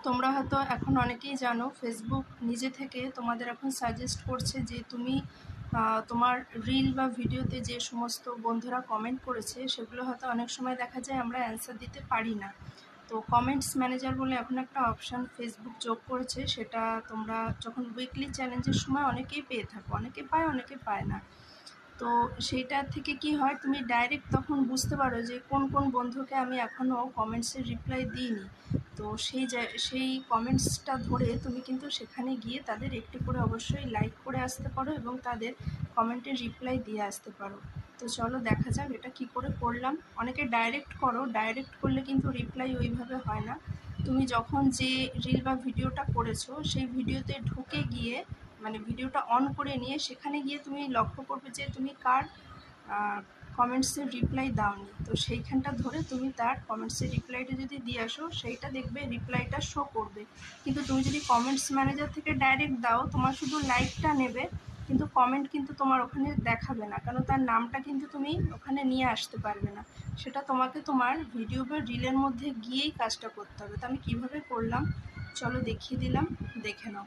তোমরা হয়তো এখন অনেকেই জানো ফেসবুক নিজে থেকে তোমাদের এখন সাজেস্ট করছে যে তুমি তোমার রিল বা ভিডিওতে যে সমস্ত বন্ধুরা কমেন্ট করেছে সেগুলো হয়তো অনেক সময় দেখা যায় আমরা অ্যান্সার দিতে পারি না। তো কমেন্টস ম্যানেজার বলে এখন একটা অপশান ফেসবুক যোগ করেছে, সেটা তোমরা যখন উইকলি চ্যালেঞ্জের সময় অনেকেই পেয়ে থাকো, অনেকে পায় অনেকে পায় না। তো সেইটা থেকে কি হয়, তুমি ডাইরেক্ট তখন বুঝতে পারো যে কোন কোন বন্ধুকে আমি এখনও কমেন্টসের রিপ্লাই দিইনি। তো সেই কমেন্টসটা ধরে তুমি কিন্তু সেখানে গিয়ে তাদের একটি করে অবশ্যই লাইক করে আসতে পারো এবং তাদের কমেন্টের রিপ্লাই দিয়ে আসতে পারো। তো চলো দেখা যাক এটা কি করে করলাম। অনেকে ডাইরেক্ট করো, ডাইরেক্ট করলে কিন্তু রিপ্লাই ওইভাবে হয় না। তুমি যখন যে রিল বা ভিডিওটা করেছো সেই ভিডিওতে ঢুকে গিয়ে, মানে ভিডিওটা অন করে নিয়ে সেখানে গিয়ে তুমি লক্ষ্য করবে যে তুমি কার কমেন্টসের রিপ্লাই দাওনি। তো সেইখানটা ধরে তুমি তার কমেন্টসের রিপ্লাইটা যদি দিয়ে আসো সেইটা দেখবে রিপ্লাইটা শো করবে। কিন্তু তুমি যদি কমেন্টস ম্যানেজার থেকে ডাইরেক্ট দাও তোমার শুধু লাইকটা নেবে, কিন্তু কমেন্ট কিন্তু তোমার ওখানে দেখাবে না, কারণ তার নামটা কিন্তু তুমি ওখানে নিয়ে আসতে পারবে না। সেটা তোমাকে তোমার ভিডিও বা রিলের মধ্যে গিয়েই কাজটা করতে হবে। তো আমি কীভাবে করলাম চলো দেখিয়ে দিলাম, দেখে নাও।